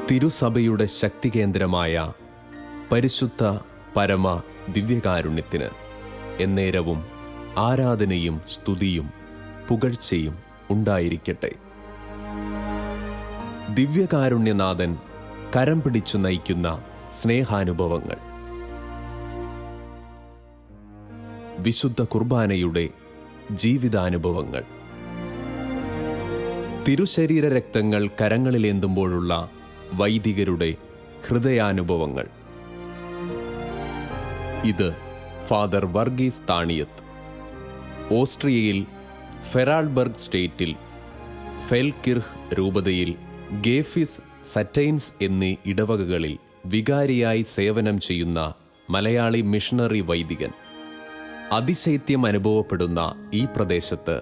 തിരുസഭയുടെ ശക്തികേന്ദ്രമായ പരിശുദ്ധ പരമ ദിവ്യകാരുണ്യത്തിന് എന്നേരവും ആരാധനയും സ്തുതിയും പുകഴ്ചയും ഉണ്ടായിരിക്കട്ടെ. ദിവ്യകാരുണ്യനാഥൻ കരം പിടിച്ചു നയിക്കുന്ന സ്നേഹാനുഭവങ്ങൾ. വിശുദ്ധ കുർബാനയുടെ ജീവിതാനുഭവങ്ങൾ. തിരുശരീര രക്തങ്ങൾ കരങ്ങളിലേന്തുമ്പോഴുള്ള വൈദികരുടെ ഹൃദയാനുഭവങ്ങൾ. ഇത് ഫാദർ വർഗീസ് താണിയത്ത്, ഓസ്ട്രിയയിൽ ഫെറാൾബർഗ് സ്റ്റേറ്റിൽ ഫെൽകിർഹ് രൂപതയിൽ ഗേഫിസ് സറ്റൈൻസ് എന്നീ ഇടവകകളിൽ വികാരിയായി സേവനം ചെയ്യുന്ന മലയാളി മിഷണറി വൈദികൻ. അതിശൈത്യം അനുഭവപ്പെടുന്ന ഈ പ്രദേശത്ത്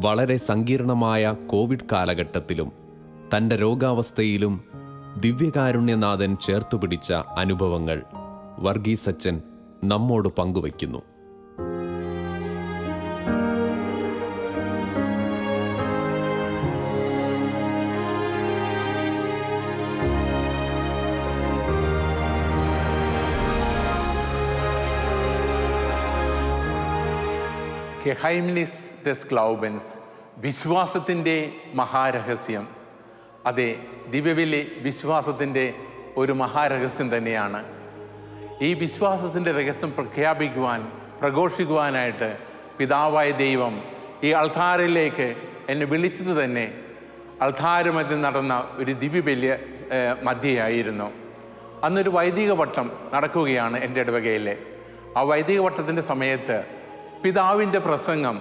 വളരെ സങ്കീർണമായ കോവിഡ് കാലഘട്ടത്തിലും തൻ്റെ രോഗാവസ്ഥയിലും ദിവ്യകാരുണ്യനാഥൻ ചേർത്തുപിടിച്ച അനുഭവങ്ങൾ വർഗീസ് അച്ഛൻ നമ്മോട് പങ്കുവയ്ക്കുന്നു. Geheimnis des Glaubens, വിശ്വാസത്തിൻ്റെ മഹാരഹസ്യം. അതെ, ദിവ്യബലി വിശ്വാസത്തിൻ്റെ ഒരു മഹാരഹസ്യം തന്നെയാണ്. ഈ വിശ്വാസത്തിൻ്റെ രഹസ്യം പ്രഖ്യാപിക്കുവാൻ, പ്രഘോഷിക്കുവാനായിട്ട് പിതാവായ ദൈവം ഈ അൾത്താറിലേക്ക് എന്നെ വിളിച്ചത് തന്നെ അൾത്താര മധ്യം നടന്ന ഒരു ദിവ്യബലി മധ്യയായിരുന്നു. അന്നൊരു വൈദിക വട്ടം നടക്കുകയാണ് എൻ്റെ ഇടവകയിൽ. ആ വൈദിക വട്ടത്തിൻ്റെ സമയത്ത് പിതാവിൻ്റെ പ്രസംഗം,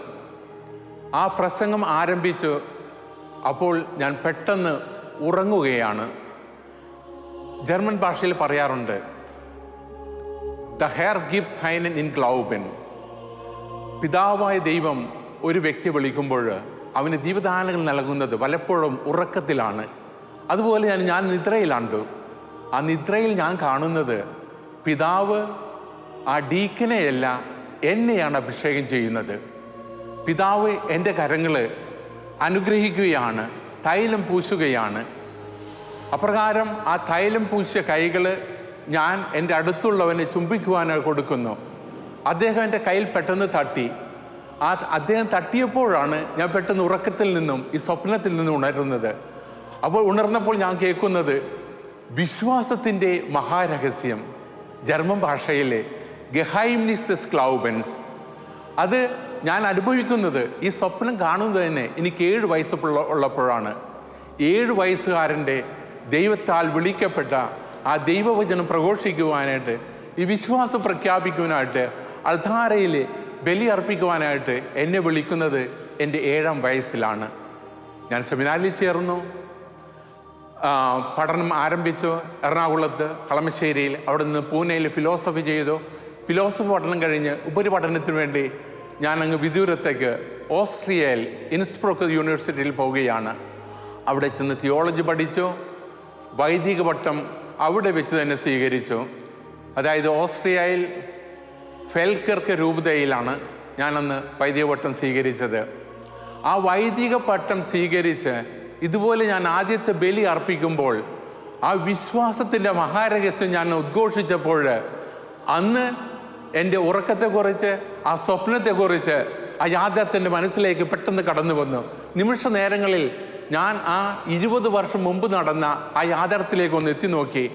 ആ പ്രസംഗം ആരംഭിച്ചു. അപ്പോൾ ഞാൻ പെട്ടെന്ന് ഉറങ്ങുകയാണ്. ജർമ്മൻ ഭാഷയിൽ പറയാറുണ്ട്, ദ ഹെയർ ഗിഫ്റ്റ് സൈൻ ഇൻ ഗ്ലൗബൻ. പിതാവായ ദൈവം ഒരു വ്യക്തി വിളിക്കുമ്പോൾ അവന് ദീപദാനങ്ങൾ നൽകുന്നത് പലപ്പോഴും ഉറക്കത്തിലാണ്. അതുപോലെ ഞാൻ നിദ്രയിലാണ്ടു. ആ നിദ്രയിൽ ഞാൻ കാണുന്നത് പിതാവ് ആ ഡീക്കനെയല്ല, എന്നെയാണ് അഭിഷേകം ചെയ്യുന്നത്. പിതാവ് എൻ്റെ കരങ്ങൾ അനുഗ്രഹിക്കുകയാണ്, തൈലം പൂശുകയാണ്. അപ്രകാരം ആ തൈലം പൂശിയ കൈകൾ ഞാൻ എൻ്റെ അടുത്തുള്ളവനെ ചുംബിക്കുവാനായി കൊടുക്കുന്നു. അദ്ദേഹം എൻ്റെ കയ്യിൽ പെട്ടെന്ന് തട്ടി. അദ്ദേഹം തട്ടിയപ്പോഴാണ് ഞാൻ പെട്ടെന്ന് ഉറക്കത്തിൽ നിന്നും ഈ സ്വപ്നത്തിൽ നിന്നും ഉണരുന്നത്. അപ്പോൾ ഉണർന്നപ്പോൾ ഞാൻ കേൾക്കുന്നത് വിശ്വാസത്തിൻ്റെ മഹാരഹസ്യം, ജർമ്മൻ ഭാഷയിലെ ഗെഹൈംനിസ് ദെസ് ഗ്ലൗബൻസ്. അത് ഞാൻ അനുഭവിക്കുന്നത്, ഈ സ്വപ്നം കാണുന്നത് തന്നെ എനിക്ക് 7 വയസ്സ് ഉള്ളപ്പോഴാണ്. 7 വയസ്സുകാരൻ്റെ ദൈവത്താൽ വിളിക്കപ്പെട്ട ആ ദൈവവചനം പ്രഘോഷിക്കുവാനായിട്ട്, ഈ വിശ്വാസം പ്രഖ്യാപിക്കുവാനായിട്ട്, അൾത്താരയിൽ ബലി അർപ്പിക്കുവാനായിട്ട് എന്നെ വിളിക്കുന്നത് എൻ്റെ 7ാം വയസ്സിലാണ്. ഞാൻ സെമിനാരിൽ ചേർന്നു, പഠനം ആരംഭിച്ചു. എറണാകുളത്ത് കളമശ്ശേരിയിൽ, അവിടെ നിന്ന് പൂനെയിൽ ഫിലോസഫി ചെയ്തു. ഫിലോസഫി പഠനം കഴിഞ്ഞ് ഉപരിപഠനത്തിന് വേണ്ടി ഞാൻ അങ്ങ് വിദൂരത്തേക്ക് ഓസ്ട്രിയയിൽ ഇൻസ്ബ്രുക്ക് യൂണിവേഴ്സിറ്റിയിൽ പോവുകയാണ്. അവിടെ ചെന്ന് തിയോളജി പഠിച്ചു. വൈദിക പട്ടം അവിടെ വെച്ച് തന്നെ സ്വീകരിച്ചു. അതായത് ഓസ്ട്രിയയിൽ ഫെൽകിർഹ് രൂപതയിലാണ് ഞാനന്ന് വൈദിക പട്ടം സ്വീകരിച്ചത്. ആ വൈദിക പട്ടം സ്വീകരിച്ച് ഇതുപോലെ ഞാൻ ആദ്യത്തെ ബലി അർപ്പിക്കുമ്പോൾ ആ വിശ്വാസത്തിൻ്റെ മഹാരഹസ്യം ഞാൻ ഉദ്ഘോഷിച്ചപ്പോൾ അന്ന് എൻ്റെ ഉറക്കത്തെക്കുറിച്ച്, ആ സ്വപ്നത്തെക്കുറിച്ച്, ആ യാഥാർത്ഥ്യത്തിൻ്റെ മനസ്സിലേക്ക് പെട്ടെന്ന് കടന്നു വന്നു. നിമിഷ നേരങ്ങളിൽ ഞാൻ ആ 20 വർഷം മുമ്പ് നടന്ന ആ യാഥാർത്ഥ്യത്തിലേക്ക് ഒന്ന് എത്തി നോക്കി.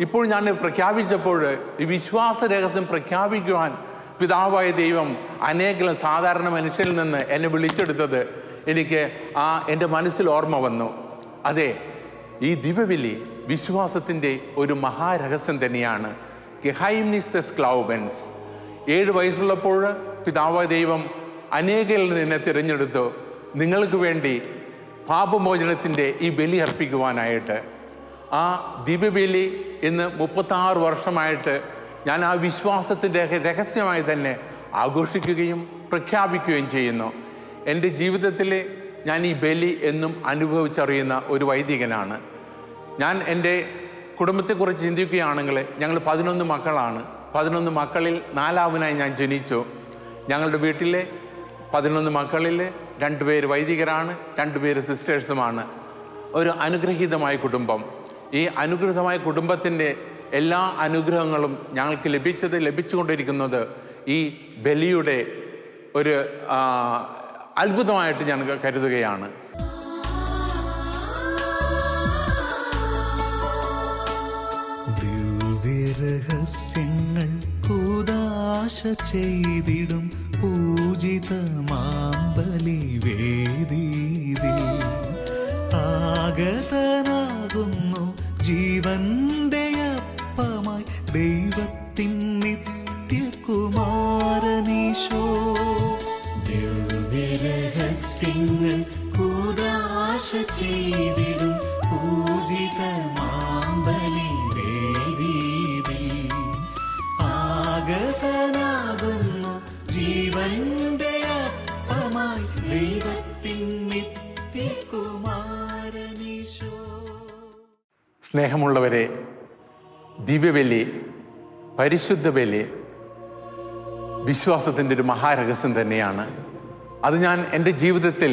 ഇപ്പോൾ ഞാൻ പ്രഖ്യാപിച്ചപ്പോൾ ഈ വിശ്വാസ രഹസ്യം പ്രഖ്യാപിക്കുവാൻ പിതാവായ ദൈവം അനേകം സാധാരണ മനുഷ്യരിൽ നിന്ന് എന്നെ വിളിച്ചെടുത്തത് എനിക്ക് എൻ്റെ മനസ്സിൽ ഓർമ്മ വന്നു. അതെ, ഈ ദിവ്യബലി വിശ്വാസത്തിൻ്റെ ഒരു മഹാരഹസ്യം തന്നെയാണ്. ഗെഹൈംനിസ് ദെസ് ഗ്ലൗബൻസ്. 7 വയസ്സുള്ളപ്പോൾ പിതാവായ ദൈവം അനേകരിൽ നിന്ന് തിരഞ്ഞെടുത്തു, നിങ്ങൾക്ക് വേണ്ടി പാപമോചനത്തിൻ്റെ ഈ ബലി അർപ്പിക്കുവാനായിട്ട്. ആ ദിവ്യബലി ഇന്ന് 36 വർഷമായിട്ട് ഞാൻ ആ വിശ്വാസത്തിൻ്റെ രഹസ്യമായി തന്നെ ആഘോഷിക്കുകയും പ്രഖ്യാപിക്കുകയും ചെയ്യുന്നു. എൻ്റെ ജീവിതത്തിൽ ഞാൻ ഈ ബലി എന്നും അനുഭവിച്ചറിയുന്ന ഒരു വൈദികനാണ് ഞാൻ. എൻ്റെ കുടുംബത്തെക്കുറിച്ച് ചിന്തിക്കുകയാണെങ്കിൽ ഞങ്ങൾ 11 മക്കളാണ്. 11 മക്കളിൽ 4ാമനായി ഞാൻ ജനിച്ചു. ഞങ്ങളുടെ വീട്ടിലെ 11 മക്കളിൽ 2 പേര് വൈദികരാണ്, 2 പേര് സിസ്റ്റേഴ്സുമാണ്. ഒരു അനുഗ്രഹീതമായ കുടുംബം. ഈ അനുഗ്രഹീതമായ കുടുംബത്തിൻ്റെ എല്ലാ അനുഗ്രഹങ്ങളും ഞങ്ങൾക്ക് ലഭിച്ചുകൊണ്ടിരിക്കുന്നത് ഈ ബലിയുടെ ഒരു അത്ഭുതമായിട്ട് ഞാൻ കരുതുകയാണ്. ദിവ്യരഹസ്യങ്ങൾ കൂദാശ ചെയ്തിടും പൂജിതമാമ്പലി വേദീതിൽ ആഗതനാകുന്നു ജീവന്റെ അപ്പമായി ദൈവത്തിൻ നിത്യകുമാരനീശോ. ദിവ്യരഹസ്യങ്ങൾ കൂദാശ ചെയ്തിടും പൂജിതമാമ്പലി വേദീതിൽ ആഗതനാകുന്നു ജീവന്റെ അപ്പമായി ദൈവത്തിൻ നിത്യകുമാരനീശോ. സ്നേഹമുള്ളവരെ, ദിവ്യബലി, പരിശുദ്ധ ബലി വിശ്വാസത്തിൻ്റെ ഒരു മഹാരഹസ്യം തന്നെയാണ്. അത് ഞാൻ എൻ്റെ ജീവിതത്തിൽ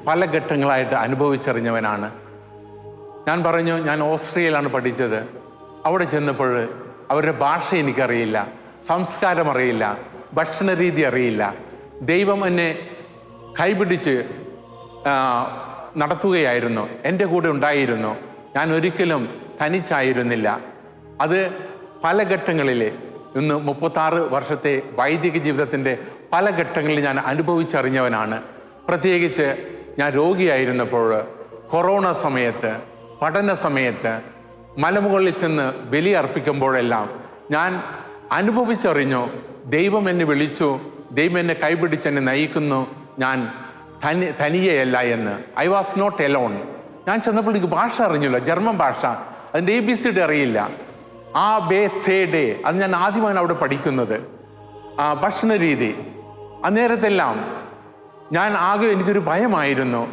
പല ഘട്ടങ്ങളായിട്ട് അനുഭവിച്ചറിഞ്ഞവനാണ്. ഞാൻ പറഞ്ഞു, ഞാൻ ഓസ്ട്രിയയിലാണ് പഠിച്ചത്. അവിടെ ചെന്നപ്പോൾ അവരുടെ ഭാഷ എനിക്കറിയില്ല, സംസ്കാരം അറിയില്ല, ഭക്ഷണ രീതി അറിയില്ല. ദൈവം എന്നെ കൈപിടിച്ച് നടത്തുകയായിരുന്നു, എൻ്റെ കൂടെ ഉണ്ടായിരുന്നു. ഞാൻ ഒരിക്കലും തനിച്ചായിരുന്നില്ല. അത് പല ഘട്ടങ്ങളിൽ, ഇന്ന് 36 വർഷത്തെ വൈദിക ജീവിതത്തിൻ്റെ പല ഘട്ടങ്ങളിൽ ഞാൻ അനുഭവിച്ചറിഞ്ഞവനാണ്. പ്രത്യേകിച്ച് ഞാൻ രോഗിയായിരുന്നപ്പോൾ, കൊറോണ സമയത്ത്, പഠന സമയത്ത്, മലമുകളിൽ ചെന്ന് ബലി അർപ്പിക്കുമ്പോഴെല്ലാം ഞാൻ അനുഭവിച്ചറിഞ്ഞു, ദൈവം എന്നെ വിളിച്ചു, ദൈവം എന്നെ കൈപിടിച്ച് എന്നെ നയിക്കുന്നു, ഞാൻ തനിയെയല്ല എന്ന്. I was not alone. ഞാൻ ചെന്നപ്പോൾ എനിക്ക് ഭാഷ അറിഞ്ഞില്ല, ജർമ്മൻ ഭാഷ, അതിൻ്റെ ABCD അറിയില്ല. ആ ബേ സേ ഡേ അത് ഞാൻ ആദ്യമാണ് അവിടെ പഠിക്കുന്നത്. ഭക്ഷണ രീതി, അന്നേരത്തെല്ലാം ഞാൻ ആകെ എനിക്കൊരു ഭയമായിരുന്നു.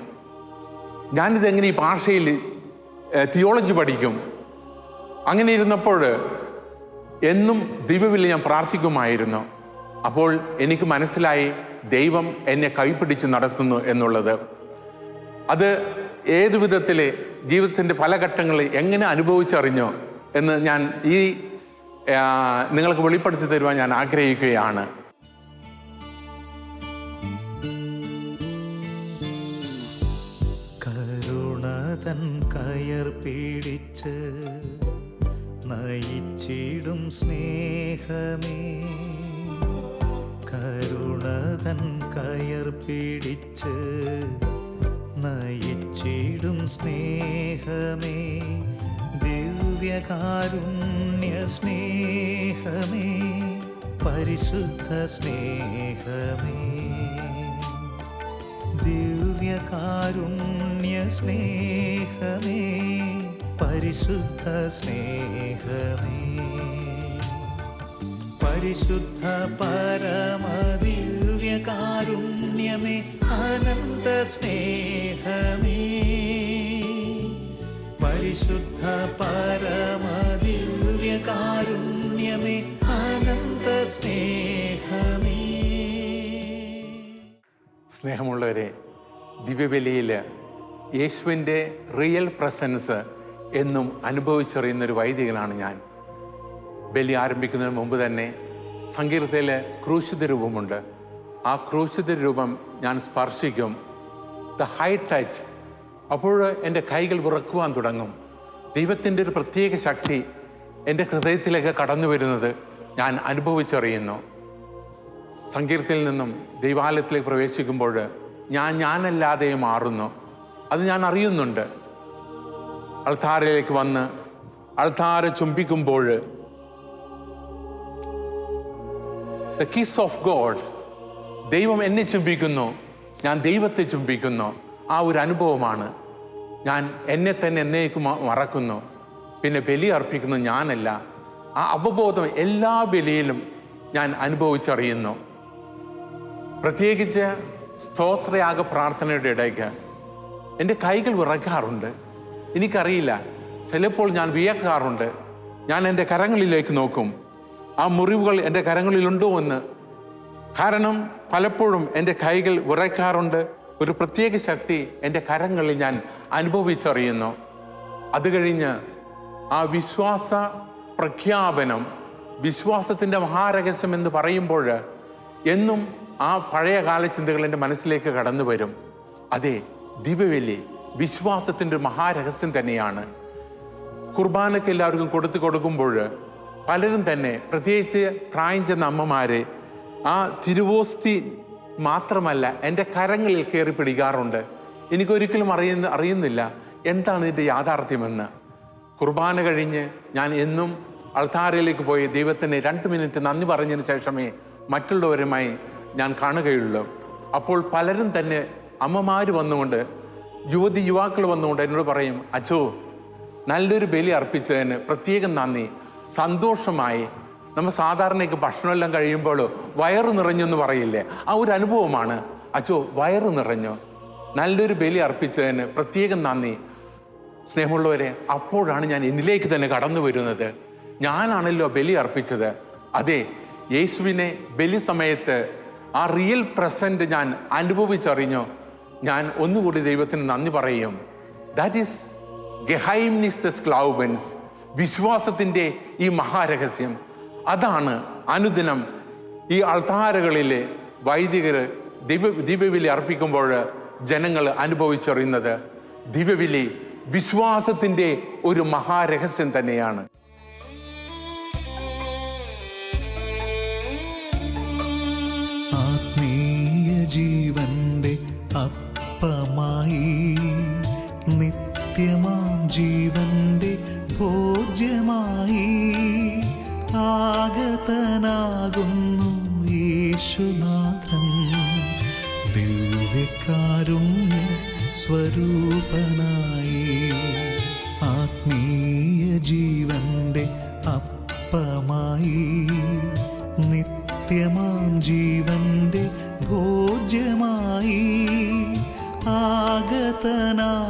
ഞാനിതെങ്ങനെ ഈ ഭാഷയിൽ തിയോളജി പഠിക്കും? അങ്ങനെ ഇരുന്നപ്പോൾ എന്നും ദിവ്യബലി ഞാൻ പ്രാർത്ഥിക്കുമായിരുന്നു. അപ്പോൾ എനിക്ക് മനസ്സിലായി ദൈവം എന്നെ കൈപിടിച്ച് നടത്തുന്നു എന്നുള്ളത്. അത് ഏതു വിധത്തിൽ ജീവിതത്തിൻ്റെ പല ഘട്ടങ്ങളിൽ എങ്ങനെ അനുഭവിച്ചറിഞ്ഞോ എന്ന് ഞാൻ നിങ്ങൾക്ക് വെളിപ്പെടുത്തി തരുവാൻ ഞാൻ ആഗ്രഹിക്കുകയാണ്. കരുണതൻ കയർ പിടിച്ച് നയിച്ചിടും സ്നേഹമേ, കരുണതൻ കയർ പിടിച്ച് നയിച്ചിടും സ്നേഹമേ, ദിവ്യകാരുണ്യ സ്നേഹമേ, പരിശുദ്ധ സ്നേഹമേ, ദിവ്യകാരുണ്യ സ്നേഹമേ, പരിശുദ്ധ സ്നേഹമേ, പരിശുദ്ധ പരമദിവ്യകാരുണ്യമേ, അനന്ത സ്നേഹമേ, പരിശുദ്ധ പരമദിവ്യകാരുണ്യമേ, അനന്ത സ്നേഹമേ. സ്നേഹമുള്ളവരെ, ദിവ്യബലിയിൽ യേശുവിൻ്റെ റിയൽ പ്രസൻസ് എന്നും അനുഭവിച്ചറിയുന്നൊരു വൈദികനാണ് ഞാൻ. ബലി ആരംഭിക്കുന്നതിന് മുമ്പ് തന്നെ സങ്കീർത്തനത്തിൽ ക്രൂശിത രൂപമുണ്ട്. ആ ക്രൂശിത രൂപം ഞാൻ സ്പർശിക്കും, ദ ഹൈ ടച്ച്. അപ്പോൾ എൻ്റെ കൈകൾ വിറക്കുവാൻ തുടങ്ങും. ദൈവത്തിൻ്റെ ഒരു പ്രത്യേക ശക്തി എൻ്റെ ഹൃദയത്തിലേക്ക് കടന്നു വരുന്നത് ഞാൻ അനുഭവിച്ചറിയുന്നു. സങ്കീർത്തനത്തിൽ നിന്നും ദൈവാലയത്തിലേക്ക് പ്രവേശിക്കുമ്പോൾ ഞാനല്ലാതെ മാറുന്നു. അത് ഞാൻ അറിയുന്നുണ്ട്. അൾത്താരയിലേക്ക് വന്ന് അൾത്താര ചുംബിക്കുമ്പോൾ ദ കിസ് ഓഫ് ഗോഡ്, ദൈവം എന്നെ ചുംബിക്കുന്നു, ഞാൻ ദൈവത്തെ ചുംബിക്കുന്നു. ആ ഒരു അനുഭവമാണ്. ഞാൻ എന്നെ തന്നെ എന്നേക്കും മറക്കുന്നു. പിന്നെ ബലി അർപ്പിക്കുന്നത് ഞാനല്ല. ആ അവബോധം എല്ലാ ബലിയിലും ഞാൻ അനുഭവിച്ചറിയുന്നു. പ്രത്യേകിച്ച് സ്തോത്രയാഗ പ്രാർത്ഥനയുടെ ഇടയ്ക്ക് എൻ്റെ കൈകൾ വിറയ്ക്കാറുണ്ട്. എനിക്കറിയില്ല, ചിലപ്പോൾ ഞാൻ വിയർക്കാറുണ്ട്. ഞാൻ എൻ്റെ കരങ്ങളിലേക്ക് നോക്കും, ആ മുറിവുകൾ എൻ്റെ കരങ്ങളിലുണ്ടോ എന്ന്. കാരണം പലപ്പോഴും എൻ്റെ കൈകൾ വിറയ്ക്കാറുണ്ട്, ഒരു പ്രത്യേക ശക്തി എൻ്റെ കരങ്ങളിൽ ഞാൻ അനുഭവിച്ചറിയുന്നു. അത് കഴിഞ്ഞ് ആ വിശ്വാസ പ്രഖ്യാപനം, വിശ്വാസത്തിൻ്റെ മഹാരഹസ്യം എന്ന് പറയുമ്പോൾ എന്നും ആ പഴയ കാല ചിന്തകൾ എൻ്റെ മനസ്സിലേക്ക് കടന്നു വരും. അതെ, ദിവ്യബലി വിശ്വാസത്തിൻ്റെ ഒരു മഹാരഹസ്യം തന്നെയാണ്. കുർബാനയ്ക്ക് എല്ലാവർക്കും കൊടുക്കുമ്പോൾ പലരും തന്നെ, പ്രത്യേകിച്ച് പ്രായം ചെന്ന അമ്മമാരെ, ആ തിരുവോസ്തി മാത്രമല്ല എൻ്റെ കരങ്ങളിൽ കയറി പിടിക്കാറുണ്ട്. എനിക്കൊരിക്കലും അറിയുന്നില്ല എന്താണ് ഇതിൻ്റെ യാഥാർത്ഥ്യമെന്ന്. കുർബാന കഴിഞ്ഞ് ഞാൻ എന്നും അൾത്താരയിലേക്ക് പോയി ദൈവത്തിന് 2 മിനിറ്റ് നന്ദി പറഞ്ഞതിന് ശേഷമേ മറ്റുള്ളവരുമായി ഞാൻ കാണുകയുള്ളൂ. അപ്പോൾ പലരും തന്നെ അമ്മമാർ വന്നുകൊണ്ട്, യുവാക്കൾ വന്നുകൊണ്ട് എന്നോട് പറയും, അച്ചോ നല്ലൊരു ബലി അർപ്പിച്ചതിന് പ്രത്യേകം നന്ദി, സന്തോഷമായി. നമ്മൾ സാധാരണയ്ക്ക് ഭക്ഷണമെല്ലാം കഴിയുമ്പോൾ വയറ് നിറഞ്ഞെന്ന് പറയില്ലേ, ആ ഒരു അനുഭവമാണ്. അച്ചോ വയറ് നിറഞ്ഞു, നല്ലൊരു ബലി അർപ്പിച്ചതിന് പ്രത്യേകം നന്ദി. സ്നേഹമുള്ളവരെ, അപ്പോഴാണ് ഞാൻ എന്നിലേക്ക് തന്നെ കടന്നു വരുന്നത്. ഞാനാണല്ലോ ബലി അർപ്പിച്ചത്. അതെ, യേശുവിനെ ബലി സമയത്ത് ആ റിയൽ പ്രസൻറ്റ് ഞാൻ അനുഭവിച്ചറിഞ്ഞു. ഞാൻ ഒന്നുകൂടി ദൈവത്തിന് നന്ദി പറയും. ദാറ്റ് ഈസ് ഗെഹൈംനിസ് ദസ് ഗ്ലൗബൻസ്, വിശ്വാസത്തിൻ്റെ ഈ മഹാരഹസ്യം. അതാണ് അനുദിനം ഈ അൾത്താരകളിലെ വൈദികർ ദിവ്യബലി അർപ്പിക്കുമ്പോൾ ജനങ്ങൾ അനുഭവിച്ചറിയുന്നത്. ദിവ്യബലി വിശ്വാസത്തിൻ്റെ ഒരു മഹാരഹസ്യം തന്നെയാണ്. ആത്മീയ ജീവന്റെ അപ്പമായി, നിത്യമാം ജീവന്റെ ഭോജ്യമായി ആഗതനാകുന്നു യേശുനാഥൻ, ദിവ്യകാരുണ്യ സ്വരൂപനായി. ആത്മീയ ജീവന്റെ അപ്പമായി, നിത്യമാം ജീവന്റെ ഭോജ്യമായി ആഗതനാകുന്നു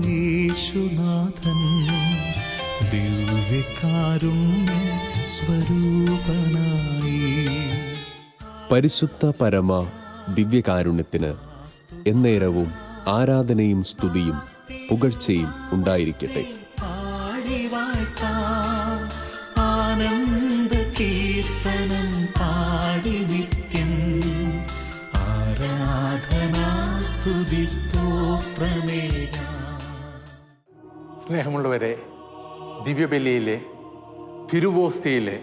യേശുനാഥൻ, ദിവ്യകാരുണ്യ സ്വരൂപനായി. പരിശുദ്ധ പരമ ദിവ്യകാരുണ്യത്തിന് എന്നേരവും ആരാധനയും സ്തുതിയും പുകഴ്ചയും ഉണ്ടായിരിക്കട്ടെ. ആനന്ദ കീർത്തനം പാടി നിത്യം ആരാധനാ സ്തുതി സ്തോത്രമേകാം. സ്നേഹമുള്ളവരെ, ദിവ്യബലിയിലെ തിരുവോസ്തിയിലെ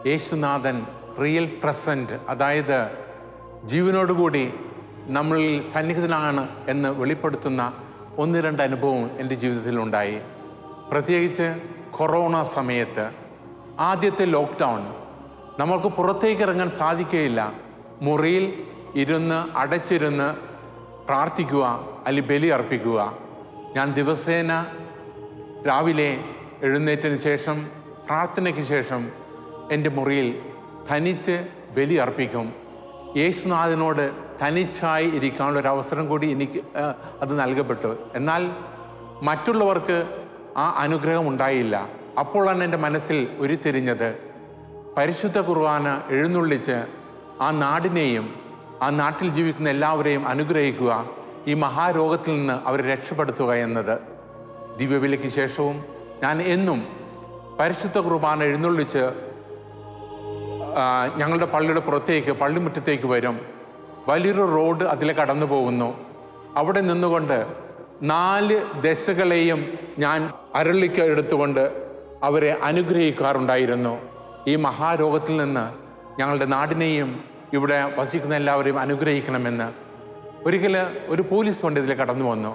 യേശുനാഥൻ റിയൽ പ്രസൻറ്റ്, അതായത് ജീവനോടുകൂടി നമ്മളിൽ സന്നിഹിതനാണ് എന്ന് വെളിപ്പെടുത്തുന്ന 1-2 അനുഭവം എൻ്റെ ജീവിതത്തിലുണ്ടായി. പ്രത്യേകിച്ച് കൊറോണ സമയത്ത്, ആദ്യത്തെ ലോക്ക്ഡൗൺ, നമ്മൾക്ക് പുറത്തേക്ക് ഇറങ്ങാൻ സാധിക്കുകയില്ല. മുറിയിൽ അടച്ചിരുന്ന് പ്രാർത്ഥിക്കുക, അല്ലെങ്കിൽ ബലി അർപ്പിക്കുക. ഞാൻ ദിവസേന രാവിലെ എഴുന്നേറ്റതിന് ശേഷം, പ്രാർത്ഥനയ്ക്ക് ശേഷം എൻ്റെ മുറിയിൽ തനിച്ച് ബലി അർപ്പിക്കും. യേശുനാഥനോട് തനിച്ചായി ഇരിക്കാനുള്ള ഒരു അവസരം കൂടി എനിക്ക് അത് നൽകപ്പെട്ടു. എന്നാൽ മറ്റുള്ളവർക്ക് ആ അനുഗ്രഹം ഉണ്ടായില്ല. അപ്പോഴാണ് എൻ്റെ മനസ്സിൽ ഉരുത്തിരിഞ്ഞത്, പരിശുദ്ധ കുർബാന എഴുന്നള്ളിച്ച് ആ നാടിനെയും ആ നാട്ടിൽ ജീവിക്കുന്ന എല്ലാവരെയും അനുഗ്രഹിക്കുക, ഈ മഹാരോഗത്തിൽ നിന്ന് അവരെ രക്ഷപ്പെടുത്തുക എന്നത്. ദിവ്യബലിക്ക് ശേഷവും ഞാൻ എന്നും പരിശുദ്ധ കുർബാന എഴുന്നള്ളിച്ച് ഞങ്ങളുടെ പള്ളിയുടെ പുറത്തേക്ക്, പള്ളിമുറ്റത്തേക്ക് വരും. വലിയൊരു റോഡ് അതിലെ കടന്നു പോകുന്നു. അവിടെ നിന്നുകൊണ്ട് 4 ദശകളെയും ഞാൻ അരളിക്ക് എടുത്തുകൊണ്ട് അവരെ അനുഗ്രഹിക്കാറുണ്ടായിരുന്നു. ഈ മഹാരോഗത്തിൽ നിന്ന് ഞങ്ങളുടെ നാടിനെയും ഇവിടെ വസിക്കുന്ന എല്ലാവരെയും അനുഗ്രഹിക്കണമെന്ന്. ഒരിക്കൽ ഒരു പോലീസ് വണ്ടി ഇതിലെ കടന്നു വന്നു.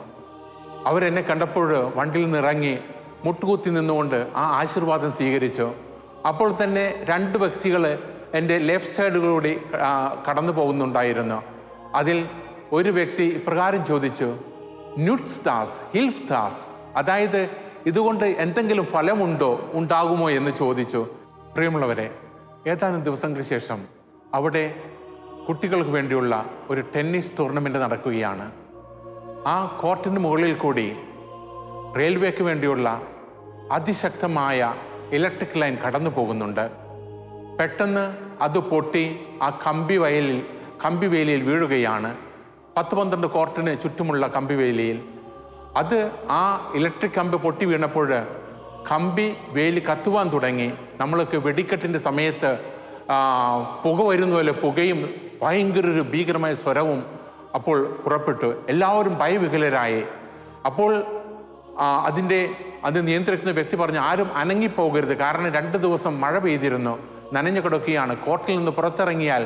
അവരെന്നെ കണ്ടപ്പോൾ വണ്ടിയിൽ നിന്ന് ഇറങ്ങി മുട്ടുകുത്തി നിന്നുകൊണ്ട് ആ ആശീർവാദം സ്വീകരിച്ചു. അപ്പോൾ തന്നെ 2 വ്യക്തികൾ എൻ്റെ ലെഫ്റ്റ് സൈഡിലൂടെ കടന്നു പോകുന്നുണ്ടായിരുന്നു. അതിൽ ഒരു വ്യക്തി ഇപ്രകാരം ചോദിച്ചു, നുട്സ് ദാസ് ഹിൽഫ് ദാസ്, അതായത് ഇതുകൊണ്ട് എന്തെങ്കിലും ഉണ്ടാകുമോ എന്ന് ചോദിച്ചു. പ്രിയമുള്ളവരെ, ഏതാനും ദിവസങ്ങൾക്ക് ശേഷം അവിടെ കുട്ടികൾക്ക് വേണ്ടിയുള്ള ഒരു ടെന്നീസ് ടൂർണമെൻറ്റ് നടക്കുകയാണ്. ആ കോർട്ടിന് മുകളിൽ കൂടി റെയിൽവേക്ക് വേണ്ടിയുള്ള അതിശക്തമായ ഇലക്ട്രിക് ലൈൻ കടന്നു പോകുന്നുണ്ട്. പെട്ടെന്ന് അത് പൊട്ടി ആ കമ്പിവേലിയിൽ വീഴുകയാണ്. 10-12 കോർട്ടിന് ചുറ്റുമുള്ള കമ്പിവേലിയിൽ. അത് ആ ഇലക്ട്രിക് കമ്പി പൊട്ടി വീണപ്പോൾ കമ്പി വേലി കത്തുവാൻ തുടങ്ങി. നമ്മൾക്ക് വെടിക്കെട്ടിൻ്റെ സമയത്ത് പുക വരുന്നപോലെ പുകയും ഭയങ്കര ഒരു ഭീകരമായ സ്വരവും അപ്പോൾ പുറപ്പെട്ടു. എല്ലാവരും ഭയവികലരായി. അപ്പോൾ അത് നിയന്ത്രിക്കുന്ന വ്യക്തി പറഞ്ഞു, ആരും അനങ്ങിപ്പോകരുത്, കാരണം 2 ദിവസം മഴ പെയ്തിരുന്നു, നനഞ്ഞു കിടക്കുകയാണ്. കോർട്ടിൽ നിന്ന് പുറത്തിറങ്ങിയാൽ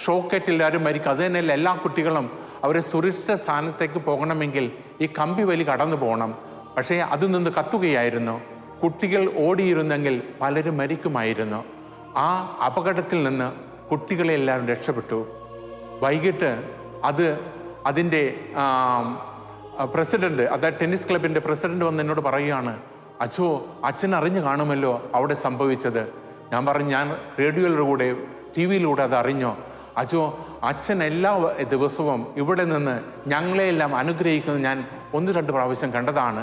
ഷോക്കേറ്റിൽ ആരും മരിക്കും. അത് തന്നെയല്ല, എല്ലാ കുട്ടികളും അവരെ സുരക്ഷിത സ്ഥാനത്തേക്ക് പോകണമെങ്കിൽ ഈ കമ്പി വലി കടന്നു പോകണം. പക്ഷേ അതിൽ നിന്ന് കത്തുകയായിരുന്നു. കുട്ടികൾ ഓടിയിരുന്നെങ്കിൽ പലരും മരിക്കുമായിരുന്നു. ആ അപകടത്തിൽ നിന്ന് കുട്ടികളെ എല്ലാവരും രക്ഷപ്പെട്ടു. വൈകിട്ട് അതിൻ്റെ പ്രസിഡന്റ്, അതായത് ടെന്നീസ് ക്ലബിൻ്റെ പ്രസിഡന്റ് വന്ന് എന്നോട് പറയുകയാണ്, അച്ഛോ അച്ഛൻ അറിഞ്ഞു കാണുമല്ലോ അവിടെ സംഭവിച്ചത്. ഞാൻ പറഞ്ഞു, ഞാൻ റേഡിയോയിലൂടെ TV-യിലൂടെ അത് അറിഞ്ഞോ? അച്ഛോ, അച്ഛൻ എല്ലാ ദിവസവും ഇവിടെ നിന്ന് ഞങ്ങളെയെല്ലാം അനുഗ്രഹിക്കുന്നത് ഞാൻ 1-2 പ്രാവശ്യം കണ്ടതാണ്.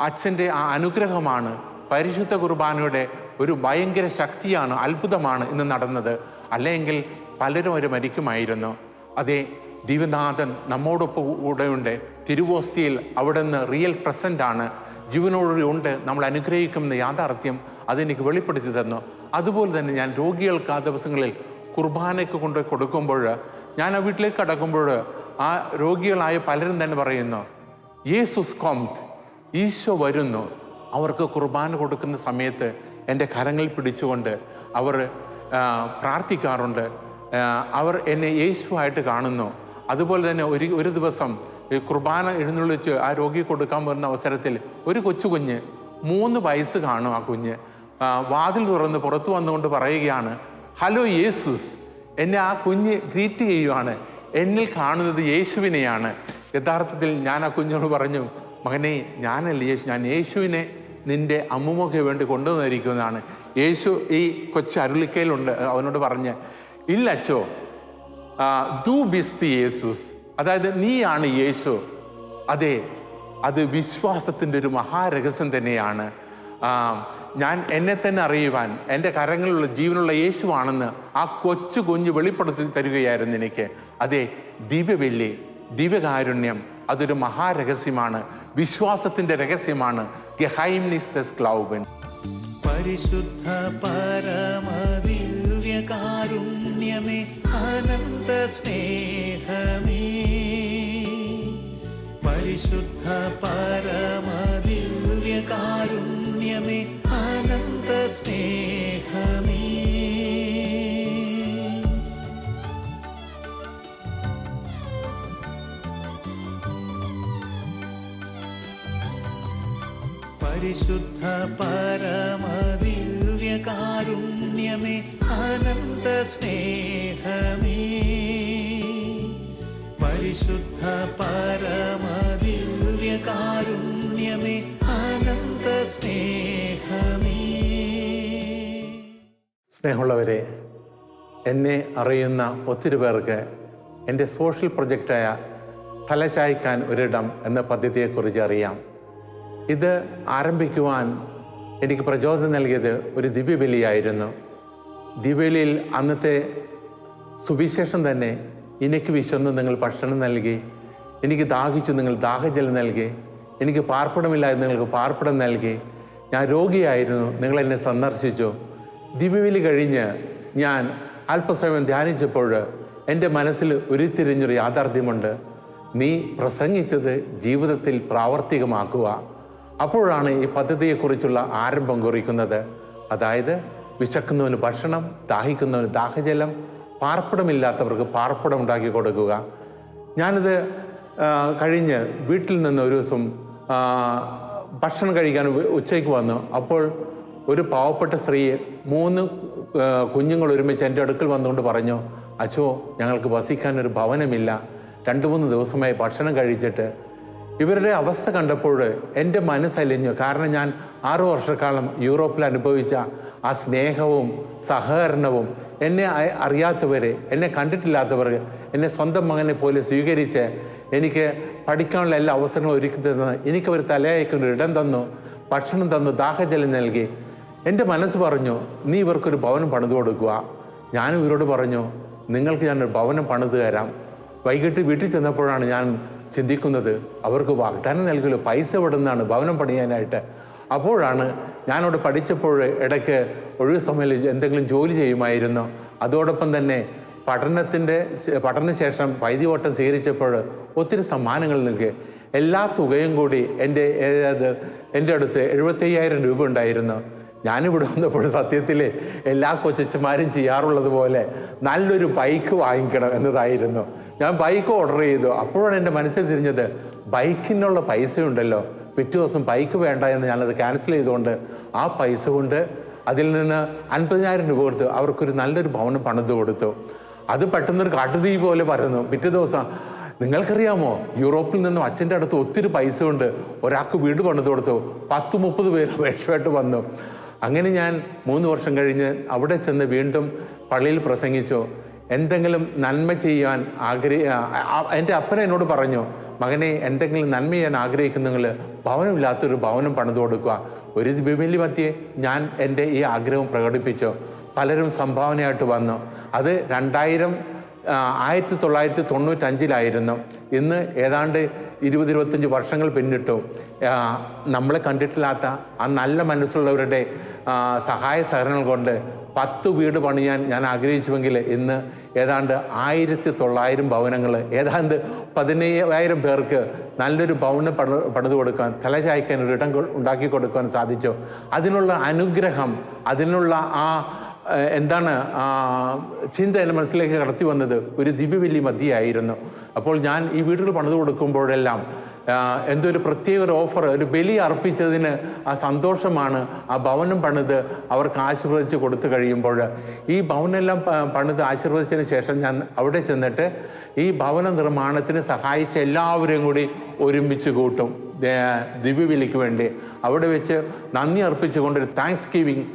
അച്ഛൻ്റെ ആ അനുഗ്രഹമാണ്, പരിശുദ്ധ കുർബാനയുടെ ഒരു ഭയങ്കര ശക്തിയാണ്, അത്ഭുതമാണ് ഇന്ന് നടന്നത്. അല്ലെങ്കിൽ പലരും അവർ മരിക്കുമായിരുന്നു. അതേ, ദിവ്യനാഥൻ നമ്മോടൊപ്പം കൂടെയുണ്ട്. തിരുവോസ്തിയിൽ അവിടെ നിന്ന് റിയൽ പ്രസൻ്റാണ്, ജീവനോടുണ്ട്, നമ്മൾ അനുഗ്രഹിക്കുമെന്ന യാഥാർത്ഥ്യം അതെനിക്ക് വെളിപ്പെടുത്തി തന്നു. അതുപോലെ തന്നെ ഞാൻ രോഗികൾക്ക് ആ ദിവസങ്ങളിൽ കുർബാനയ്ക്ക് കൊണ്ടുപോയി കൊടുക്കുമ്പോൾ, ഞാൻ ആ വീട്ടിലേക്ക് കടക്കുമ്പോൾ ആ രോഗികളായ പലരും തന്നെ പറയുന്നു, യേസുസ് കോംത്, ഈശോ വരുന്നു. അവർക്ക് കുർബാന കൊടുക്കുന്ന സമയത്ത് എൻ്റെ കരങ്ങൾ പിടിച്ചുകൊണ്ട് അവർ പ്രാർത്ഥിക്കാറുണ്ട്. അവർ എന്നെ യേശുവായിട്ട് കാണുന്നു. അതുപോലെ തന്നെ ഒരു ദിവസം ഈ കുർബാന എഴുന്നള്ളിച്ച് ആ രോഗി കൊടുക്കാൻ വരുന്ന അവസരത്തിൽ ഒരു കൊച്ചുകുഞ്ഞ് 3 വയസ്സ് കാണും. ആ കുഞ്ഞ് വാതിൽ തുറന്ന് പുറത്തു വന്നുകൊണ്ട് പറയുകയാണ്, ഹലോ യേസുസ്. എന്നെ ആ കുഞ്ഞ് ഗ്രീറ്റ് ചെയ്യുവാണ്. എന്നിൽ കാണുന്നത് യേശുവിനെയാണ്. യഥാർത്ഥത്തിൽ ഞാൻ ആ കുഞ്ഞോട് പറഞ്ഞു, മകനെ, ഞാനല്ല യേശു, ഞാൻ യേശുവിനെ നിൻ്റെ അമ്മുമൊക്കെ വേണ്ടി കൊണ്ടുവന്നിരിക്കുന്നതാണ്. യേശു ഈ കൊച്ചു അരുളിക്കയിലുണ്ട്. അവനോട് പറഞ്ഞ്, ഇല്ല അച്ചോ, ദു ബിസ്തി യേസുസ്, അതായത് നീയാണ് യേശു. അതെ, അത് വിശ്വാസത്തിൻ്റെ ഒരു മഹാരഹസ്യം തന്നെയാണ്. ഞാൻ എന്നെ തന്നെ അറിയുവാൻ എൻ്റെ കരങ്ങളിലുള്ള ജീവനുള്ള യേശുവാണെന്ന് ആ കൊച്ചു കുഞ്ഞ് വെളിപ്പെടുത്തി തരികയായിരുന്നു എനിക്ക്. അതെ, ദിവ്യബലി, ദിവ്യകാരുണ്യം അതൊരു മഹാരഹസ്യമാണ്, വിശ്വാസത്തിൻ്റെ രഹസ്യമാണ്. ഗെഹൈംനിസ് ദസ് ഗ്ലൗബൻ. പരിശുദ്ധ പരമദിവ്യകാരുണ്യമേ, അനന്ത സ്നേഹമേ, പരിശുദ്ധ പരമദിവ്യകാരുണ്യമേ, അനന്ത സ്നേഹമേ. പരിശുദ്ധ പരമദിവ്യകാരുണ്യമേ, അനന്ത സ്നേഹമേ, പരിശുദ്ധ പരമദിവ്യകാരുണ്യമേ, അനന്ത സ്നേഹമേ. സ്നേഹമുള്ളവരെ, എന്നെ അറിയുന്ന ഒത്തിരി പേർക്ക് എൻ്റെ സോഷ്യൽ പ്രൊജക്റ്റായ തലചായ്ക്കാൻ ഒരിടം എന്ന പദ്ധതിയെക്കുറിച്ച് അറിയാം. ഇത് ആരംഭിക്കുവാൻ എനിക്ക് പ്രചോദനം നൽകിയത് ഒരു ദിവ്യബലിയായിരുന്നു. ദിവ്യബലിയിൽ അന്നത്തെ സുവിശേഷം തന്നെ, എനിക്ക് വിശന്ന് നിങ്ങൾ ഭക്ഷണം നൽകി, എനിക്ക് ദാഹിച്ചു നിങ്ങൾ ദാഹജലം നൽകി, എനിക്ക് പാർപ്പിടമില്ലാതെ നിങ്ങൾക്ക് പാർപ്പിടം നൽകി, ഞാൻ രോഗിയായിരുന്നു നിങ്ങൾ എന്നെ സന്ദർശിച്ചു. ദിവ്യബലി കഴിഞ്ഞ് ഞാൻ അല്പസമയം ധ്യാനിച്ചപ്പോൾ എൻ്റെ മനസ്സിൽ ഉരുത്തിരിഞ്ഞൊരു യാഥാർത്ഥ്യമുണ്ട്, നീ പ്രസംഗിച്ചത് ജീവിതത്തിൽ പ്രാവർത്തികമാക്കുക. അപ്പോഴാണ് ഈ പദ്ധതിയെക്കുറിച്ചുള്ള ആരംഭം കുറിക്കുന്നത്. അതായത് വിശക്കുന്നവന് ഭക്ഷണം, ദാഹിക്കുന്നവന് ദാഹജലം, പാർപ്പിടമില്ലാത്തവർക്ക് പാർപ്പിടം ഉണ്ടാക്കി കൊടുക്കുക. ഞാനിത് കഴിഞ്ഞ് വീട്ടിൽ നിന്ന് ഒരു ദിവസം ഭക്ഷണം കഴിക്കാൻ ഉച്ചയ്ക്ക് വന്നു. അപ്പോൾ ഒരു പാവപ്പെട്ട സ്ത്രീ 3 കുഞ്ഞുങ്ങൾ ഒരുമിച്ച് എൻ്റെ അടുക്കൽ വന്നുകൊണ്ട് പറഞ്ഞു, അച്ചോ, ഞങ്ങൾക്ക് വസിക്കാനൊരു ഭവനമില്ല, 2-3 ദിവസമായി ഭക്ഷണം കഴിച്ചിട്ട്. ഇവരുടെ അവസ്ഥ കണ്ടപ്പോൾ എൻ്റെ മനസ്സലിഞ്ഞു. കാരണം ഞാൻ 6 വർഷക്കാലം യൂറോപ്പിൽ അനുഭവിച്ച ആ സ്നേഹവും സഹകരണവും, എന്നെ അറിയാത്തവരെ, എന്നെ കണ്ടിട്ടില്ലാത്തവർ എന്നെ സ്വന്തം മകനെ പോലെ സ്വീകരിച്ച് എനിക്ക് പഠിക്കാനുള്ള എല്ലാ അവസരങ്ങളും ഒരുക്കി തന്ന്, എനിക്കവർ തലയായിക്കൊരു ഇടം തന്നു, ഭക്ഷണം തന്നു, ദാഹജലം നൽകി. എൻ്റെ മനസ്സ് പറഞ്ഞു, നീ ഇവർക്കൊരു ഭവനം പണിതു കൊടുക്കുക. ഞാനും ഇവരോട് പറഞ്ഞു, നിങ്ങൾക്ക് ഞാനൊരു ഭവനം പണിത് തരാം. വൈകിട്ട് വീട്ടിൽ ചെന്നപ്പോഴാണ് ഞാൻ ചിന്തിക്കുന്നത്, അവർക്ക് വാഗ്ദാനം നൽകുമല്ലോ, പൈസ എവിടെ നിന്നാണ് ഭവനം പണിയാനായിട്ട്. അപ്പോഴാണ് ഞാനവിടെ പഠിച്ചപ്പോൾ ഇടയ്ക്ക് ഒഴിവ് സമയത്ത് എന്തെങ്കിലും ജോലി ചെയ്യുമായിരുന്നു. അതോടൊപ്പം തന്നെ പഠനശേഷം വൈദ്യവട്ടം സ്വീകരിച്ചപ്പോൾ ഒത്തിരി സമ്മാനങ്ങൾ നൽകി. എല്ലാ തുകയും കൂടി എൻ്റെ അടുത്ത് 75,000 രൂപ ഉണ്ടായിരുന്നു. ഞാനിവിടെ വന്നപ്പോൾ സത്യത്തിൽ എല്ലാ കൊച്ചന്മാരും ചെയ്യാറുള്ളത് പോലെ നല്ലൊരു ബൈക്ക് വാങ്ങിക്കണം എന്നതായിരുന്നു. ഞാൻ ബൈക്ക് ഓർഡർ ചെയ്തു. അപ്പോഴാണ് എൻ്റെ മനസ്സിൽ തിരിഞ്ഞത്, ബൈക്കിനുള്ള പൈസയുണ്ടല്ലോ, പിറ്റേ ദിവസം ബൈക്ക് വേണ്ട എന്ന് ഞാനത് ക്യാൻസൽ ചെയ്തുകൊണ്ട് ആ പൈസ കൊണ്ട് അതിൽ നിന്ന് 50,000 രൂപ കൊടുത്തു അവർക്കൊരു നല്ലൊരു ഭവനം പണിത് കൊടുത്തു. അത് പെട്ടെന്നൊരു കാട്ടുതീ പോലെ പരന്നു. പിറ്റേ ദിവസം നിങ്ങൾക്കറിയാമോ, യൂറോപ്പിൽ നിന്നും അച്ഛൻ്റെ അടുത്ത് ഒത്തിരി പൈസ കൊണ്ട് ഒരാൾക്ക് വീട് പണിത് കൊടുത്തു. 10-30 പേര് അപേക്ഷയായിട്ട് വന്നു. അങ്ങനെ ഞാൻ 3 വർഷം കഴിഞ്ഞ് അവിടെ ചെന്ന് വീണ്ടും പള്ളിയിൽ പ്രസംഗിച്ചു. എന്തെങ്കിലും നന്മ ചെയ്യാൻ എൻ്റെ അപ്പൻ എന്നോട് പറഞ്ഞു, മകനെ എന്തെങ്കിലും നന്മ ചെയ്യാൻ ആഗ്രഹിക്കുന്നെങ്കിൽ ഭവനമില്ലാത്തൊരു ഭവനം പണിത് കൊടുക്കുക. ഒരു ദിവ്യബലി മധ്യേ ഞാൻ എൻ്റെ ഈ ആഗ്രഹം പ്രകടിപ്പിച്ചു. പലരും സംഭാവനയായിട്ട് വന്നു. അത് 1995 ഇന്ന് ഏതാണ്ട് 20-25 വർഷങ്ങൾ പിന്നിട്ടു. നമ്മളെ കണ്ടിട്ടില്ലാത്ത ആ നല്ല മനസ്സുള്ളവരുടെ സഹായ സഹകരണങ്ങൾ കൊണ്ട് 10 വീട് പണിയാൻ ഞാൻ ആഗ്രഹിച്ചുവെങ്കിൽ ഇന്ന് ഏതാണ്ട് 1900 ഭവനങ്ങൾ, ഏതാണ്ട് 15,000 പേർക്ക് നല്ലൊരു ഭവനം പണിത് കൊടുക്കാൻ, തലചായ്ക്കാൻ ഒരിടം ഉണ്ടാക്കി കൊടുക്കാൻ സാധിച്ചു. അതിനുള്ള അനുഗ്രഹം, അതിനുള്ള ചിന്ത എൻ്റെ മനസ്സിലേക്ക് കടത്തി വന്നത് ഒരു ദിവ്യബലി മധ്യയായിരുന്നു. അപ്പോൾ ഞാൻ ഈ വീടുകൾ പണിത് കൊടുക്കുമ്പോഴെല്ലാം എന്തൊരു പ്രത്യേക ഒരു ഓഫർ, ഒരു ബലി അർപ്പിച്ചതിന് ആ സന്തോഷമാണ്. ആ ഭവനം പണിത് അവർക്ക് ആശീർവദിച്ച് കൊടുത്തു കഴിയുമ്പോൾ, ഈ ഭവനെല്ലാം പണിത് ആശീർവദിച്ചതിന് ശേഷം ഞാൻ അവിടെ ചെന്നിട്ട് ഈ ഭവന നിർമ്മാണത്തിന് സഹായിച്ച എല്ലാവരെയും കൂടി ഒരുമിച്ച് കൂട്ടും ദിവ്യബലിക്ക് വേണ്ടി. അവിടെ വെച്ച് നന്ദി അർപ്പിച്ചുകൊണ്ടൊരു താങ്ക്സ് ഗിവിങ്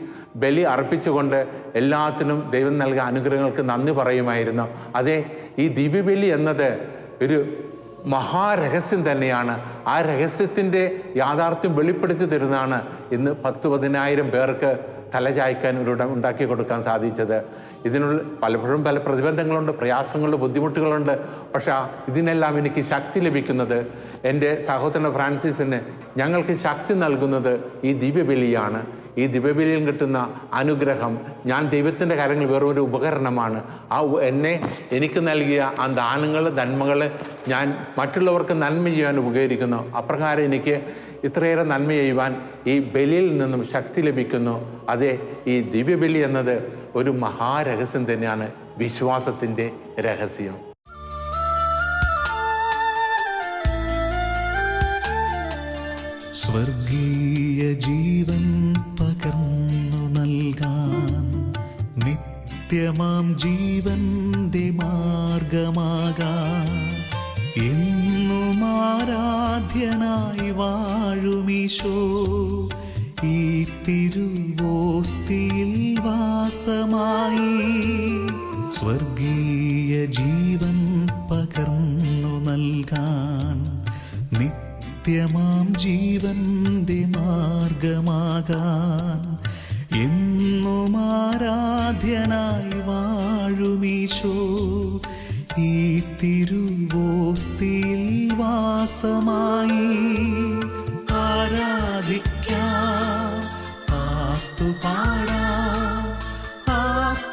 ബലി അർപ്പിച്ചുകൊണ്ട് എല്ലാത്തിനും ദൈവം നൽകിയ അനുഗ്രഹങ്ങൾക്ക് നന്ദി പറയുമായിരുന്നു. അതെ, ഈ ദിവ്യബലി എന്നത് ഒരു മഹാരഹസ്യം തന്നെയാണ്. ആ രഹസ്യത്തിൻ്റെ യാഥാർത്ഥ്യം വെളിപ്പെടുത്തി തരുന്നതാണ് ഇന്ന് 10-15,000 പേർക്ക് തലചായ്ക്കാൻ ഒരിടം ഉണ്ടാക്കി കൊടുക്കാൻ സാധിച്ചത്. ഇതിനുള്ള പലപ്പോഴും പല പ്രതിബന്ധങ്ങളുണ്ട്, പ്രയാസങ്ങളുണ്ട്, ബുദ്ധിമുട്ടുകളുണ്ട്. പക്ഷേ ഇതിനെല്ലാം എനിക്ക് ശക്തി ലഭിക്കുന്നത്, എൻ്റെ സഹോദരൻ ഫ്രാൻസിസിന് ഞങ്ങൾക്ക് ശക്തി നൽകുന്നത് ഈ ദിവ്യബലിയാണ്. ഈ ദിവ്യബലിയിൽ കിട്ടുന്ന അനുഗ്രഹം, ഞാൻ ദൈവത്തിൻ്റെ കാര്യങ്ങൾ വെറും ഒരു ഉപകരണമാണ്. എനിക്ക് നൽകിയ ആ ദാനങ്ങൾ, നന്മകൾ ഞാൻ മറ്റുള്ളവർക്ക് നന്മ ചെയ്യാൻ ഉപകരിക്കുന്നു. അപ്രകാരം എനിക്ക് ഇത്രയേറെ നന്മ ചെയ്യുവാൻ ഈ ബലിയിൽ നിന്നും ശക്തി ലഭിക്കുന്നു. അതെ, ഈ ദിവ്യബലി എന്നത് ഒരു മഹാരഹസ്യം തന്നെയാണ്, വിശ്വാസത്തിൻ്റെ രഹസ്യം. സ്വർഗീയ ജീവൻ പകർന്നു നൽകാൻ, നിത്യമാം ജീവന്റെ മാർഗമാകാൻ, എന്നും ആരാധ്യനായി വാഴുമീശോ ഈ തിരുവോസ്തിയിൽ വാസമായി. സ്വർഗീയ ജീവൻ പകർന്നു നൽകാൻ, നിത്യമാം ജീവന്റെ മാർഗമാകാൻ, എന്നും ആരാധ്യനായി വാഴുമീശോ ഈ തിരുവോസ്തിയിൽ വാസമായി. ആരാധിക്കാം, പാട്ടുപാടാം, ആ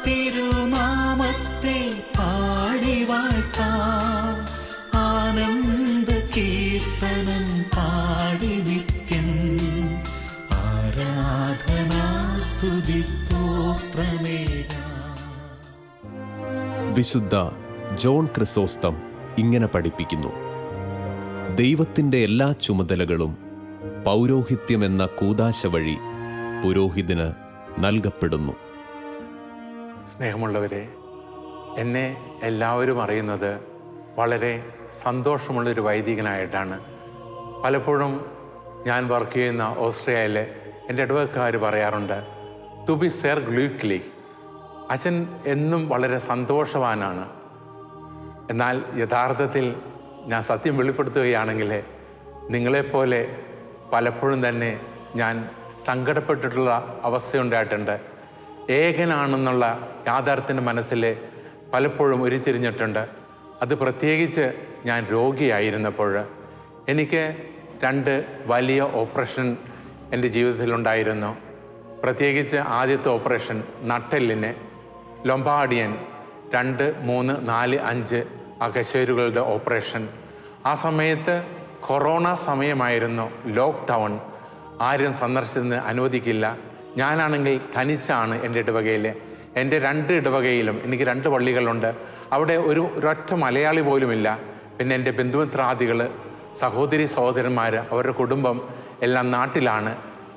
തിരുനാമത്തെ പാടി വാഴ്ത്താം, ആനന്ദ കീർത്തനം പാടി നിത്യം ആരാധനാ സ്തുതി സ്തോത്രമേകാം. വിശുദ്ധ ജോൺ ക്രിസോസ്റ്റം ഇങ്ങനെ പഠിപ്പിക്കുന്നു: ദൈവത്തിൻ്റെ എല്ലാ ചുമതലകളും പൗരോഹിത്യമെന്ന കൂദാശ വഴി പുരോഹിതന് നൽകപ്പെടുന്നു. സ്നേഹമുള്ളവരെ, എന്നെ എല്ലാവരും അറിയുന്നത് വളരെ സന്തോഷമുള്ളൊരു വൈദികനായിട്ടാണ്. പലപ്പോഴും ഞാൻ വർക്ക് ചെയ്യുന്ന ഓസ്ട്രിയയിൽ എൻ്റെ ഇടവക്കാർ പറയാറുണ്ട്, ടു ബി സെർ ഗ്ലൂക്ലി. അച്ഛൻ എന്നും വളരെ സന്തോഷവാനാണ്. എന്നാൽ യഥാർത്ഥത്തിൽ ഞാൻ സത്യം വെളിപ്പെടുത്തുകയാണെങ്കിൽ നിങ്ങളെപ്പോലെ പലപ്പോഴും തന്നെ ഞാൻ സങ്കടപ്പെട്ടിട്ടുള്ള അവസ്ഥയുണ്ടായിട്ടുണ്ട്. ഏകനാണെന്നുള്ള യാഥാർത്ഥ്യത്തിൻ്റെ മനസ്സിൽ പലപ്പോഴും ഉരുത്തിരിഞ്ഞിട്ടുണ്ട്. അത് പ്രത്യേകിച്ച് ഞാൻ രോഗിയായിരുന്നപ്പോൾ എനിക്ക് 2 വലിയ ഓപ്പറേഷൻ എൻ്റെ ജീവിതത്തിലുണ്ടായിരുന്നു. പ്രത്യേകിച്ച് ആദ്യത്തെ ഓപ്പറേഷൻ നട്ടെല്ലിന് ലൊംബാർഡിയൻ 2, 3, 4, 5 അകശേരുകളുടെ ഓപ്പറേഷൻ. ആ സമയത്ത് കൊറോണ സമയമായിരുന്നു, ലോക്ക്ഡൗൺ, ആരും സന്ദർശിച്ചതിന് അനുവദിക്കില്ല. ഞാനാണെങ്കിൽ തനിച്ചാണ് എൻ്റെ ഇടവകയിൽ. എൻ്റെ 2 ഇടവകയിലും എനിക്ക് 2 പള്ളികളുണ്ട്. അവിടെ ഒരൊറ്റ മലയാളി പോലുമില്ല. പിന്നെ എൻ്റെ ബന്ധുമിത്രാദികൾ, സഹോദരി സഹോദരന്മാർ, അവരുടെ കുടുംബം എല്ലാം നാട്ടിലാണ്.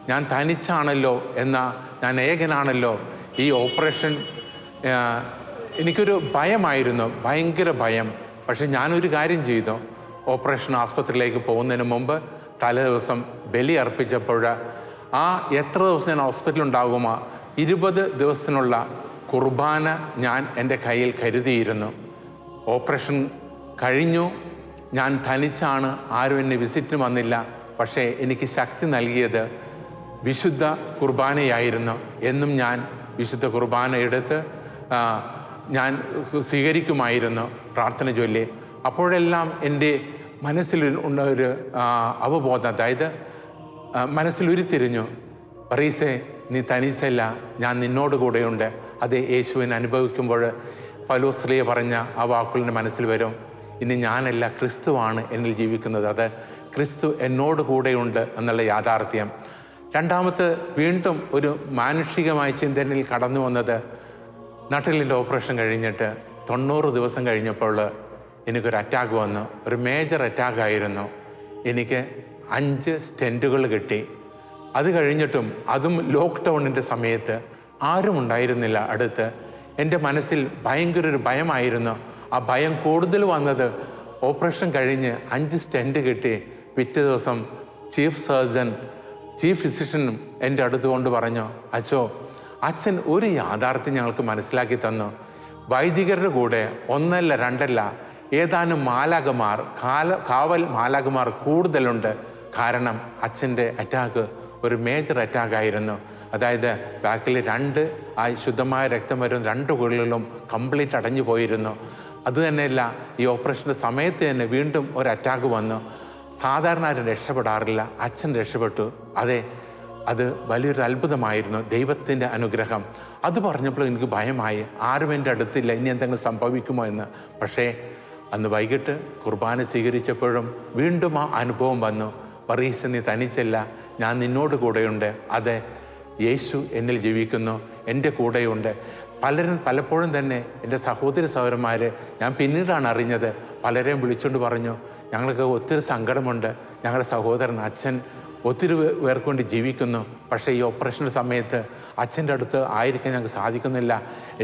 ഞാൻ തനിച്ചാണല്ലോ ഞാൻ ഏകനാണല്ലോ. ഈ ഓപ്പറേഷൻ എനിക്കൊരു ഭയമായിരുന്നു, ഭയങ്കര ഭയം. പക്ഷെ ഞാനൊരു കാര്യം ചെയ്തു. ഓപ്പറേഷൻ ആസ്പത്രിയിലേക്ക് പോകുന്നതിന് മുമ്പ് തലേദിവസം ബലി അർപ്പിച്ചപ്പോൾ എത്ര ദിവസം ഞാൻ ഹോസ്പിറ്റലിൽ ഉണ്ടാകുമോ 20 ദിവസത്തിനുള്ള കുർബാന ഞാൻ എൻ്റെ കയ്യിൽ കരുതിയിരുന്നു. ഓപ്പറേഷൻ കഴിഞ്ഞു, ഞാൻ തനിച്ചാണ്, ആരും എന്നെ വിസിറ്റിന് വന്നില്ല. പക്ഷേ എനിക്ക് ശക്തി നൽകിയത് വിശുദ്ധ കുർബാനയായിരുന്നു. എന്നും ഞാൻ വിശുദ്ധ കുർബാന എടുത്ത് ഞാൻ സ്വീകരിക്കുമായിരുന്നു പ്രാർത്ഥന ചൊല്ലി. അപ്പോഴെല്ലാം എൻ്റെ മനസ്സിൽ ഉള്ള ഒരു അവബോധം, അതായത് മനസ്സിൽ ഉരുത്തിരിഞ്ഞു, പറീസേ നീ തനിച്ചല്ല, ഞാൻ നിന്നോട് കൂടെയുണ്ട്. അത് യേശുവിനെ അനുഭവിക്കുമ്പോൾ പൗലോസ്ലീഹ പറഞ്ഞ ആ വാക്കുകളുടെ മനസ്സിൽ വരും. ഇനി ഞാനല്ല, ക്രിസ്തുവാണ് എന്നിൽ ജീവിക്കുന്നത്. അത് ക്രിസ്തു എന്നോട് കൂടെയുണ്ട് എന്നുള്ള യാഥാർത്ഥ്യം. രണ്ടാമത്തെ വീണ്ടും ഒരു മാനുഷികമായ ചിന്തനിൽ കടന്നു വന്നത്, നട്ടെല്ലിൻ്റെ ഓപ്പറേഷൻ കഴിഞ്ഞിട്ട് 90 ദിവസം കഴിഞ്ഞപ്പോൾ എനിക്കൊരു അറ്റാക്ക് വന്നു. ഒരു മേജർ അറ്റാക്കായിരുന്നു. എനിക്ക് 5 സ്റ്റെൻറ്റുകൾ കിട്ടി. അത് കഴിഞ്ഞിട്ടും, അതും ലോക്ക്ഡൗണിൻ്റെ സമയത്ത്, ആരും ഉണ്ടായിരുന്നില്ല അടുത്ത്. എൻ്റെ മനസ്സിൽ ഭയങ്കര ഒരു ഭയമായിരുന്നു. ആ ഭയം കൂടുതൽ വന്നത് ഓപ്പറേഷൻ കഴിഞ്ഞ് 5 സ്റ്റെൻറ്റ് കിട്ടി. പിറ്റേ ദിവസം ചീഫ് ഫിസിഷ്യനും എൻ്റെ അടുത്ത് കൊണ്ട് പറഞ്ഞു, അച്ഛൻ ഒരു യാഥാർത്ഥ്യം ഞങ്ങൾക്ക് മനസ്സിലാക്കി തന്നു. വൈദികരുടെ കൂടെ 1 അല്ല 2 അല്ല, ഏതാനും മാലാഖമാർ, കാവൽ മാലാഖമാർ കൂടുതലുണ്ട്. കാരണം അച്ഛൻ്റെ അറ്റാക്ക് ഒരു മേജർ അറ്റാക്കായിരുന്നു. അതായത് ബാക്കിൽ 2 ശുദ്ധമായ രക്തം വരുന്ന 2 കുഴലുകളും കംപ്ലീറ്റ് അടഞ്ഞു പോയിരുന്നു. അതുതന്നെയല്ല, ഈ ഓപ്പറേഷൻ്റെ സമയത്ത് തന്നെ വീണ്ടും ഒരു അറ്റാക്ക് വന്നു. സാധാരണ ആരും രക്ഷപ്പെടാറില്ല, അച്ഛൻ രക്ഷപ്പെട്ടു. അത് വലിയൊരു അത്ഭുതമായിരുന്നു, ദൈവത്തിൻ്റെ അനുഗ്രഹം. അത് പറഞ്ഞപ്പോൾ എനിക്ക് ഭയമായി, ആരും എൻ്റെ അടുത്തില്ല, ഇനി എന്തെങ്കിലും സംഭവിക്കുമോ എന്ന്. പക്ഷേ അന്ന് വൈകിട്ട് കുർബാന സ്വീകരിച്ചപ്പോഴും വീണ്ടും ആ അനുഭവം വന്നു. പറീസ് നീ തനിച്ചല്ല, ഞാൻ നിന്നോട് കൂടെയുണ്ട്. അതെ, യേശു എന്നിൽ ജീവിക്കുന്നു, എൻ്റെ കൂടെയുണ്ട്. പലപ്പോഴും തന്നെ എൻ്റെ സഹോദരി സഹോദരന്മാർ, ഞാൻ പിന്നീടാണ് അറിഞ്ഞത്, പലരെയും വിളിച്ചുകൊണ്ട് പറഞ്ഞു, ഞങ്ങൾക്ക് ഒത്തിരി സങ്കടമുണ്ട്, ഞങ്ങളുടെ സഹോദരൻ അച്ഛൻ ഒത്തിരി പേർക്ക് വേണ്ടി ജീവിക്കുന്നു. പക്ഷേ ഈ ഓപ്പറേഷൻ്റെ സമയത്ത് അച്ഛൻ്റെ അടുത്ത് ആയിരിക്കാൻ ഞങ്ങൾക്ക് സാധിക്കുന്നില്ല.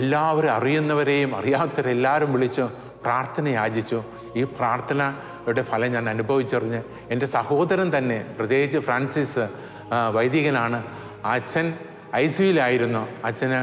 എല്ലാവരും അറിയുന്നവരെയും അറിയാത്തവരെല്ലാവരും വിളിച്ചു പ്രാർത്ഥന യാചിച്ചു. ഈ പ്രാർത്ഥനയുടെ ഫലം ഞാൻ അനുഭവിച്ചറിഞ്ഞ് എൻ്റെ സഹോദരൻ തന്നെ, പ്രത്യേകിച്ച് ഫ്രാൻസിസ് വൈദികനാണ്, അച്ഛൻ ICUയിലായിരുന്നു. അച്ഛന്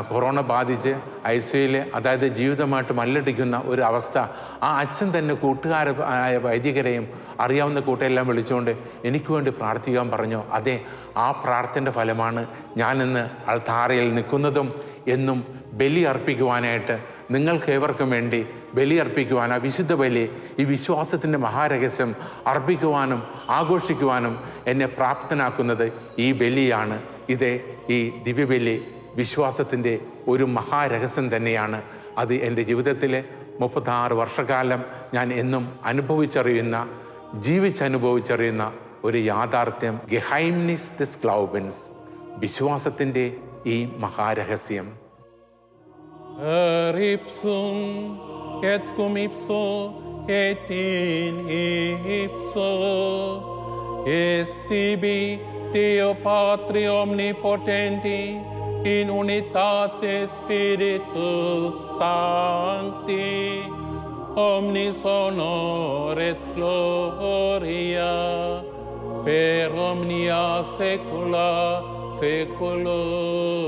കൊറോണ ബാധിച്ച് ICUയിൽ, അതായത് ജീവിതമായിട്ട് മല്ലടിക്കുന്ന ഒരു അവസ്ഥ. ആ അച്ഛൻ തന്നെ കൂട്ടുകാരായ വൈദികരെയും അറിയാവുന്ന കൂട്ടെല്ലാം വിളിച്ചുകൊണ്ട് എനിക്ക് വേണ്ടി പ്രാർത്ഥിക്കാൻ പറഞ്ഞു. അതെ, ആ പ്രാർത്ഥനയുടെ ഫലമാണ് ഞാനിന്ന് അൾത്താരയിൽ നിൽക്കുന്നതും എന്നും ബലി അർപ്പിക്കുവാനായിട്ട്, നിങ്ങൾക്ക് ഏവർക്കും വേണ്ടി ബലി അർപ്പിക്കുവാൻ, ആ വിശുദ്ധ ബലി, ഈ വിശ്വാസത്തിൻ്റെ മഹാരഹസ്യം അർപ്പിക്കുവാനും ആഘോഷിക്കുവാനും എന്നെ പ്രാപ്തനാക്കുന്നത് ഈ ബലിയാണ്. ഈ ദിവ്യബലി വിശ്വാസത്തിൻ്റെ ഒരു മഹാരഹസ്യം തന്നെയാണ്. അത് എൻ്റെ ജീവിതത്തിലെ 36 വർഷക്കാലം ഞാൻ എന്നും ജീവിച്ചനുഭവിച്ചറിയുന്ന ഒരു യാഥാർത്ഥ്യം, ഗെഹൈംനിസ് des Glaubens, വിശ്വാസത്തിൻ്റെ ഈ മഹാരഹസ്യം. Ipsum et cum ipso et in ipso est tibi Deo Patri omnipotenti in unitate Spiritus Sancti omnis honor et gloria per omnia saecula saeculorum.